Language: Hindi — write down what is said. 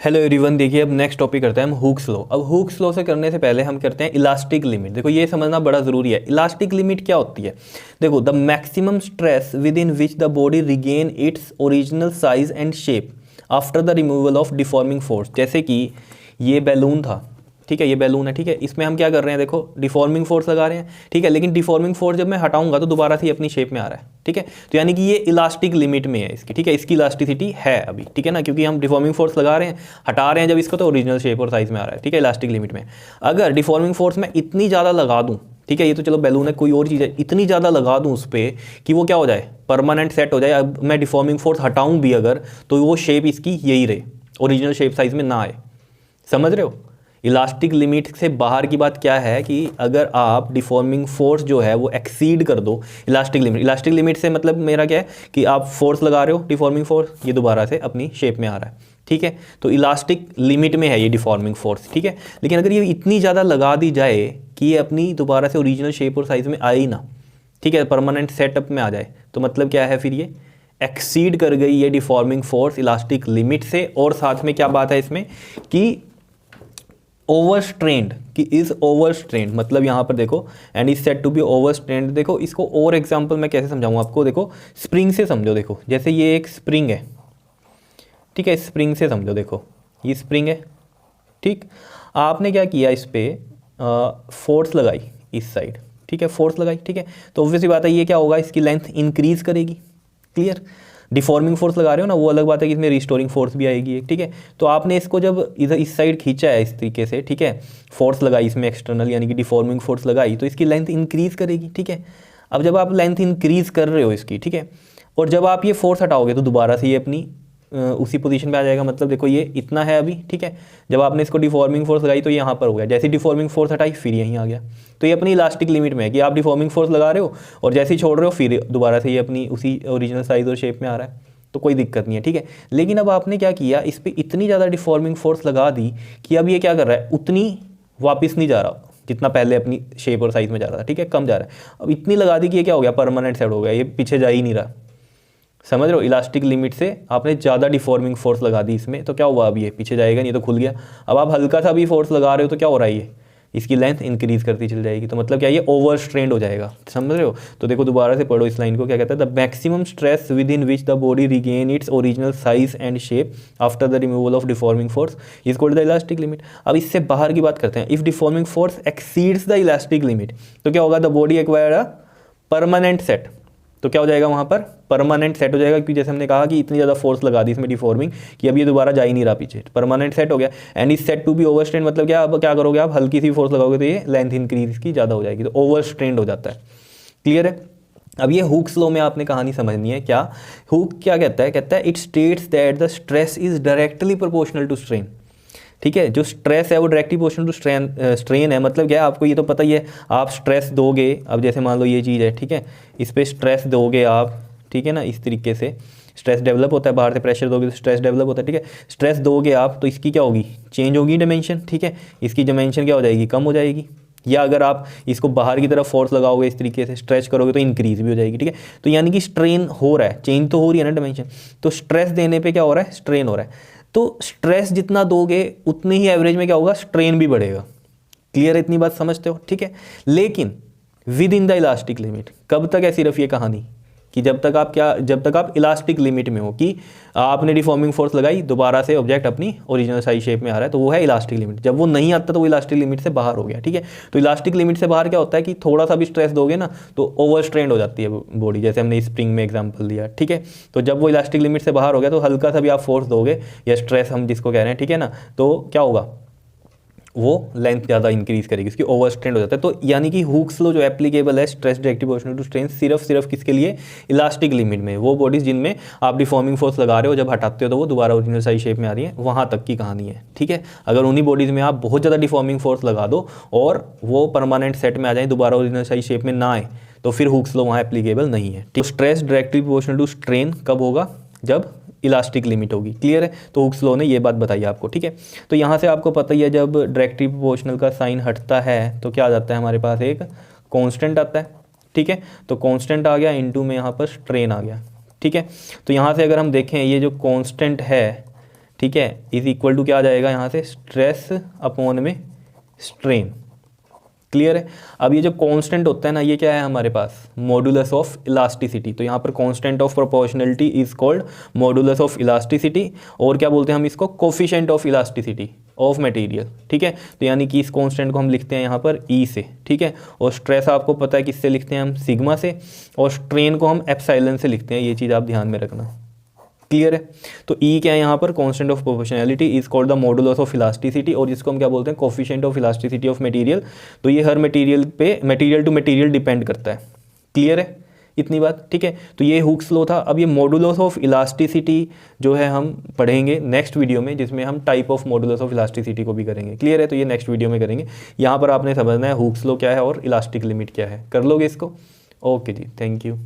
हेलो एवरीवन, देखिए अब नेक्स्ट टॉपिक करते हैं हम हुक्स लॉ। अब हुक्स लॉ से करने से पहले हम करते हैं इलास्टिक लिमिट। देखो ये समझना बड़ा ज़रूरी है, इलास्टिक लिमिट क्या होती है। देखो, the maximum stress with in which the body regain its original size and shape after the removal of deforming force. जैसे कि ये बैलून था, ठीक है, ये बैलून है, ठीक है, इसमें हम क्या कर रहे हैं, देखो डिफॉर्मिंग फोर्स लगा रहे हैं, ठीक है, लेकिन डिफॉर्मिंग फोर्स जब मैं हटाऊंगा तो दोबारा से ये अपनी शेप में आ रहा है, ठीक है। तो यानी कि ये इलास्टिक लिमिट में है इसकी, ठीक है, इसकी इलास्टिसिटी है अभी, ठीक है ना, क्योंकि हम डिफॉर्मिंग फोर्स लगा रहे हैं, हटा रहे हैं जब इसको, तो ओरिजिनल शेप और साइज में आ रहा है, ठीक है, इलास्टिक लिमिट में। अगर डिफॉर्मिंग फोर्स मैं इतनी ज़्यादा लगा दूँ, ठीक है, ये तो चलो बैलून है, कोई और चीज़ है, इतनी ज़्यादा लगा दूँ उस पर कि वो क्या हो जाए, परमानेंट सेट हो जाए। अब मैं डिफॉर्मिंग फोर्स हटाऊँ भी अगर, तो वो शेप इसकी यही रहे, ओरिजिनल शेप साइज में ना आए। समझ रहे हो, इलास्टिक लिमिट से बाहर की बात क्या है कि अगर आप डिफॉर्मिंग फोर्स जो है वो एक्सीड कर दो इलास्टिक लिमिट से मतलब मेरा क्या है कि आप फोर्स लगा रहे हो, डिफॉर्मिंग फोर्स, ये दोबारा से अपनी शेप में आ रहा है, ठीक है, तो इलास्टिक लिमिट में है ये डिफॉर्मिंग फोर्स, ठीक है। लेकिन अगर ये इतनी ज़्यादा लगा दी जाए कि ये अपनी दोबारा से ओरिजिनल शेप और साइज में आए ही ना, ठीक है, परमानेंट सेटअप में आ जाए, तो मतलब क्या है, फिर ये एक्सीड कर गई ये डिफॉर्मिंग फोर्स इलास्टिक लिमिट से। और साथ में क्या बात है इसमें कि ओवरस्ट्रेंड, कि इज ओवरस्ट्रेंड, मतलब यहाँ पर देखो and is said to be overstrained. देखो इसको और एग्जांपल मैं कैसे समझाऊँ आपको, देखो स्प्रिंग से समझो। देखो जैसे ये एक स्प्रिंग है, ठीक है, स्प्रिंग से समझो, देखो ये स्प्रिंग है, ठीक, आपने क्या किया, इस पर फोर्स लगाई इस साइड, ठीक है, फोर्स लगाई, ठीक है, तो ऑब्वियसली बात है ये क्या होगा, इसकी लेंथ इंक्रीज करेगी। क्लियर, डिफॉर्मिंग फोर्स लगा रहे हो ना, वो अलग बात है कि इसमें रिस्टोरिंग फोर्स भी आएगी, ठीक है। तो आपने इसको जब इधर इस साइड खींचा है इस तरीके से, ठीक है, फोर्स लगाई इसमें एक्सटर्नल यानी कि डिफॉर्मिंग फोर्स लगाई, तो इसकी लेंथ इंक्रीज करेगी, ठीक है। अब जब आप लेंथ इंक्रीज कर रहे हो इसकी, ठीक है, और जब आप ये फोर्स हटाओगे तो दोबारा से ये अपनी उसी पोजीशन पे आ जाएगा। मतलब देखो ये इतना है अभी, ठीक है, जब आपने इसको डिफॉर्मिंग फोर्स लगाई तो ये यहाँ पर हो गया, जैसे डिफॉर्मिंग फोर्स हटाई फिर यहीं आ गया। तो ये अपनी इलास्टिक लिमिट में है कि आप डिफॉर्मिंग फोर्स लगा रहे हो और जैसे ही छोड़ रहे हो फिर दोबारा से ये अपनी उसी ओरिजिनल साइज और शेप में आ रहा है, तो कोई दिक्कत नहीं है, ठीक है। लेकिन अब आपने क्या किया, इस पर इतनी ज़्यादा डिफॉर्मिंग फोर्स लगा दी कि अब ये क्या कर रहा है, उतनी वापस नहीं जा रहा जितना पहले अपनी शेप और साइज में जा रहा था, ठीक है, कम जा रहा है। अब इतनी लगा दी कि ये क्या हो गया, परमानेंट सेट हो गया, ये पीछे जा ही नहीं रहा। समझ रहे हो, इलास्टिक लिमिट से आपने ज़्यादा डिफॉर्मिंग फोर्स लगा दी इसमें, तो क्या हुआ, अब ये पीछे जाएगा नहीं, तो खुल गया। अब आप हल्का सा भी फोर्स लगा रहे हो तो क्या हो रहा है, ये इसकी लेंथ इंक्रीज करती चल जाएगी, तो मतलब क्या, ये ओवर स्ट्रेंड हो जाएगा। समझ रहे हो, तो देखो दोबारा से पढ़ो इस लाइन को, क्या कहता है, the maximum stress with in which the body regain its original size and shape after the removal of deforming force is called the elastic limit. अब इससे बाहर की बात करते हैं, if deforming force exceeds the elastic limit, तो क्या होगा, the body acquired a permanent set, तो क्या हो जाएगा वहाँ पर, परमानेंट सेट हो जाएगा, क्योंकि जैसे हमने कहा कि इतनी ज़्यादा फोर्स लगा दी इसमें डिफॉर्मिंग कि अब ये दोबारा जा ही नहीं रहा पीछे, परमानेंट सेट हो गया। And is set to be overstrained, मतलब क्या, अब क्या करोगे आप, हल्की सी फोर्स लगाओगे तो ये लेंथ इंक्रीज की ज़्यादा हो जाएगी, तो ओवरस्ट्रेंड हो जाता है। क्लियर है। अब ये हुक्स लॉ में आपने कहानी समझनी है, क्या हुक क्या कहता है, कहता है it states that the stress is directly proportional to strain, ठीक है, जो स्ट्रेस है वो डायरेक्टली प्रोपोर्शनल टू स्ट्रेन है। मतलब क्या है, आपको ये तो पता ही है, आप स्ट्रेस दोगे, अब जैसे मान लो ये चीज़ है, ठीक है, इस पर स्ट्रेस दोगे आप, ठीक है ना, इस तरीके से स्ट्रेस डेवलप होता है, बाहर से प्रेशर दोगे तो स्ट्रेस डेवलप होता है, ठीक है, स्ट्रेस दोगे आप तो इसकी क्या होगी, चेंज होगी डायमेंशन, ठीक है, इसकी डायमेंशन क्या हो जाएगी, कम हो जाएगी। या अगर आप इसको बाहर की तरफ फोर्स लगाओगे, इस तरीके से स्ट्रेच करोगे तो इंक्रीज भी हो जाएगी, ठीक है। तो यानी कि स्ट्रेन हो रहा है, चेंज तो हो रही है ना डायमेंशन, तो स्ट्रेस देने पे क्या हो रहा है, स्ट्रेन हो रहा है। तो स्ट्रेस जितना दोगे उतनी ही एवरेज में क्या होगा, स्ट्रेन भी बढ़ेगा। क्लियर है, इतनी बात समझते हो, ठीक है। लेकिन with in the elastic limit, कब तक है सिर्फ ये कहानी, कि जब तक आप इलास्टिक लिमिट में हो, कि आपने डिफॉर्मिंग फोर्स लगाई, दोबारा से ऑब्जेक्ट अपनी ओरिजिनल साइज शेप में आ रहा है, तो वो है इलास्टिक लिमिट। जब वो नहीं आता तो वो इलास्टिक लिमिट से बाहर हो गया, ठीक है। तो इलास्टिक लिमिट से बाहर क्या होता है कि थोड़ा सा भी स्ट्रेस दोगे ना तो ओवर स्ट्रेंड हो जाती है बॉडी, जैसे हमने स्प्रिंग में एग्जाम्पल दिया, ठीक है। तो जब वो इलास्टिक लिमिट से बाहर हो गया तो हल्का सा भी आप फोर्स दोगे या स्ट्रेस हम जिसको कह रहे हैं, ठीक है ना, तो क्या होगा, वो लेंथ ज़्यादा इंक्रीज करेगी, इसकी ओवर स्ट्रेंड हो जाता है। तो यानी कि हुक्स लॉ जो एप्लीकेबल है stress directly proportional to strain सिर्फ किसके लिए, इलास्टिक लिमिट में, वो बॉडीज जिनमें आप डिफॉर्मिंग फोर्स लगा रहे हो, जब हटाते हो तो वो दोबारा ओरिजिनल साइज शेप में आ रही है, वहाँ तक की कहानी है, ठीक है। अगर उन्हीं बॉडीज़ में आप बहुत ज़्यादा डिफॉर्मिंग फोर्स लगा दो और वो परमानेंट सेट में आ जाए, दोबारा ओरिजिनल साइज शेप में ना आए, तो फिर हुक्स लॉ वहाँ एप्लीकेबल नहीं है। तो stress directly proportional to strain कब होगा, जब इलास्टिक लिमिट होगी। क्लियर है, तो हुक्स लॉ ने ये बात बताई आपको, ठीक है। तो यहाँ से आपको पता ही है, जब डायरेक्टली प्रोपोर्शनल का साइन हटता है तो क्या आ जाता है, हमारे पास एक कांस्टेंट आता है, ठीक है। तो कांस्टेंट आ गया, इनटू में यहाँ पर स्ट्रेन आ गया, ठीक है। तो यहाँ से अगर हम देखें, ये जो कांस्टेंट है, ठीक है, इज इक्वल टू क्या आ जाएगा यहाँ से, स्ट्रेस अपॉन में स्ट्रेन। क्लियर है। अब ये जो कांस्टेंट होता है ना, ये क्या है हमारे पास, मॉडुलस ऑफ इलास्टिसिटी। तो यहाँ पर constant of proportionality is called modulus of elasticity, और क्या बोलते हैं हम इसको, coefficient of elasticity of material. ठीक है, तो यानी कि इस कांस्टेंट को हम लिखते हैं यहाँ पर ई से। ठीक है, और स्ट्रेस आपको पता है किससे लिखते हैं हम, सिग्मा से, और स्ट्रेन को हम एप्सिलॉन से लिखते हैं। ये चीज़ आप ध्यान में रखना। क्लियर है। तो ई क्या है यहाँ पर, constant of proportionality is called the modulus of elasticity, और जिसको हम क्या बोलते हैं, coefficient of elasticity of material. तो ये हर मटेरियल पे, मटेरियल टू मटेरियल डिपेंड करता है। क्लियर है इतनी बात। ठीक है, तो ये हुक्स लॉ था। अब ये मॉडुलस ऑफ इलास्टिसिटी जो है हम पढ़ेंगे नेक्स्ट वीडियो में, जिसमें हम type of modulus of elasticity को भी करेंगे। क्लियर है, तो ये नेक्स्ट वीडियो में करेंगे। यहाँ पर आपने समझना है हुक्स लॉ क्या है और इलास्टिक लिमिट क्या है। कर लोगे इसको। ओके जी, थैंक यू।